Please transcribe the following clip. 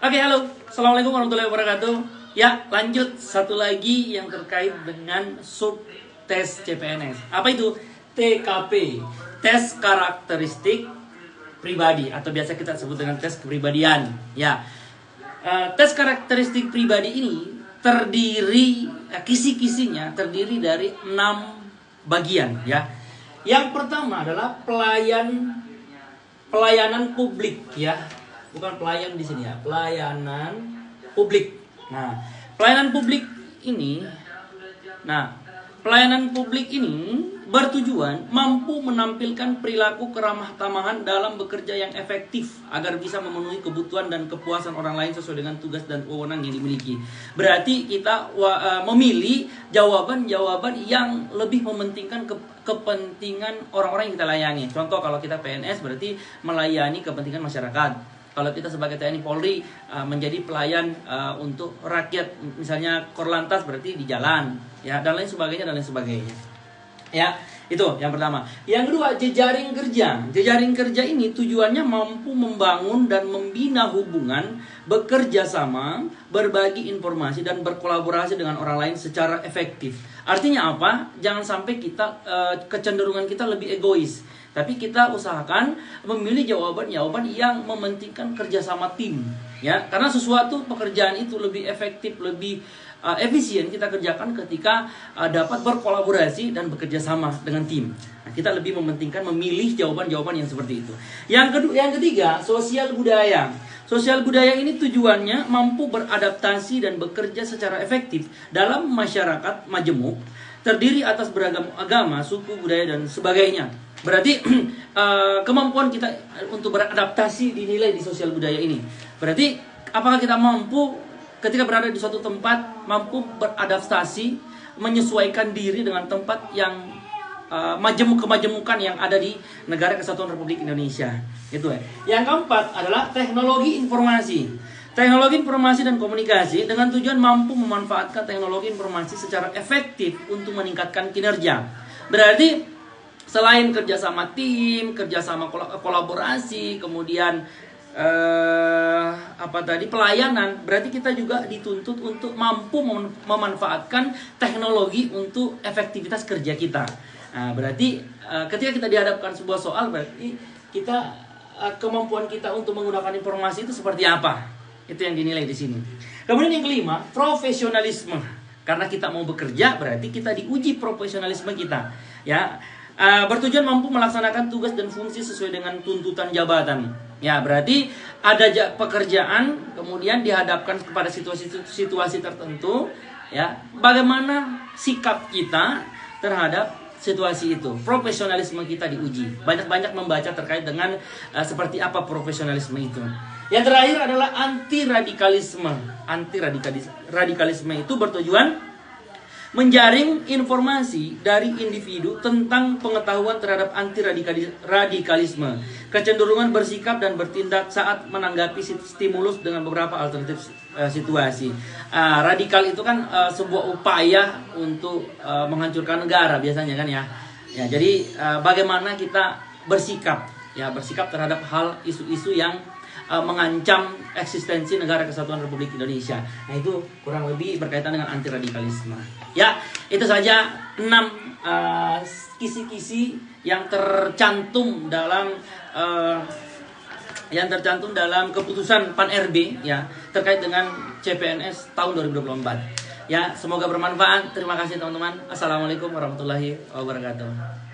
Oke, halo. Assalamualaikum warahmatullahi wabarakatuh. Ya, lanjut satu lagi yang terkait dengan sub tes CPNS. Apa itu? TKP, tes karakteristik pribadi, atau biasa kita sebut dengan tes kepribadian. Ya, tes karakteristik pribadi ini terdiri, kisi-kisinya terdiri dari 6 bagian. Ya, yang pertama adalah pelayanan publik, ya. Bukan pelayan di sini, ya, pelayanan publik. Nah, pelayanan publik ini bertujuan mampu menampilkan perilaku keramah tamahan dalam bekerja yang efektif agar bisa memenuhi kebutuhan dan kepuasan orang lain sesuai dengan tugas dan wewenang yang dimiliki. Berarti kita memilih jawaban-jawaban yang lebih mementingkan kepentingan orang-orang yang kita layani. Contoh, kalau kita PNS berarti melayani kepentingan masyarakat. Kalau kita sebagai TNI Polri menjadi pelayan untuk rakyat, misalnya Korlantas berarti di jalan, ya, dan lain sebagainya. Ya, itu yang pertama. Yang kedua, jejaring kerja. Jejaring kerja ini tujuannya mampu membangun dan membina hubungan, bekerja sama, berbagi informasi dan berkolaborasi dengan orang lain secara efektif. Artinya apa? Jangan sampai kita kecenderungan kita lebih egois. Tapi kita usahakan memilih jawaban-jawaban yang mementingkan kerjasama tim, ya, karena sesuatu pekerjaan itu lebih efektif, lebih efisien kita kerjakan ketika dapat berkolaborasi dan bekerja sama dengan tim. Nah, kita lebih mementingkan memilih jawaban-jawaban yang seperti itu. Yang ketiga, sosial budaya. Sosial budaya ini tujuannya mampu beradaptasi dan bekerja secara efektif dalam masyarakat majemuk, terdiri atas beragam agama, suku, budaya, dan sebagainya. Berarti kemampuan kita untuk beradaptasi dinilai di sosial budaya ini. Berarti apakah kita mampu ketika berada di suatu tempat mampu beradaptasi, menyesuaikan diri dengan tempat yang kemajemukan yang ada di Negara Kesatuan Republik Indonesia. Itu ya. Yang keempat adalah teknologi informasi. Teknologi informasi dan komunikasi dengan tujuan mampu memanfaatkan teknologi informasi secara efektif untuk meningkatkan kinerja. Berarti selain kerjasama tim, kerjasama kolaborasi, kemudian pelayanan, berarti kita juga dituntut untuk mampu memanfaatkan teknologi untuk efektivitas kerja kita. Nah, berarti ketika kita dihadapkan sebuah soal, berarti kita kemampuan kita untuk menggunakan informasi itu seperti apa? Itu yang dinilai di sini. Kemudian yang kelima, profesionalisme. Karena kita mau bekerja, berarti kita diuji profesionalisme kita, ya. Bertujuan mampu melaksanakan tugas dan fungsi sesuai dengan tuntutan jabatan. Ya, berarti ada pekerjaan, kemudian dihadapkan kepada situasi tertentu, ya. Bagaimana sikap kita terhadap situasi itu? Profesionalisme kita diuji. Banyak-banyak membaca terkait dengan seperti apa profesionalisme itu. Yang terakhir adalah anti-radikalisme. Anti-radikalisme itu bertujuan menjaring informasi dari individu tentang pengetahuan terhadap anti-radikalisme, kecenderungan bersikap dan bertindak saat menanggapi stimulus dengan beberapa alternatif situasi. Radikal itu kan sebuah upaya untuk menghancurkan negara biasanya kan, ya. Ya, jadi bagaimana kita bersikap terhadap hal isu-isu yang mengancam eksistensi Negara Kesatuan Republik Indonesia. Nah, itu kurang lebih berkaitan dengan anti radikalisme. Ya, itu saja 6 kisi-kisi yang tercantum dalam keputusan Pan-RB, ya, terkait dengan CPNS tahun 2024. Ya, semoga bermanfaat. Terima kasih teman-teman. Assalamualaikum warahmatullahi wabarakatuh.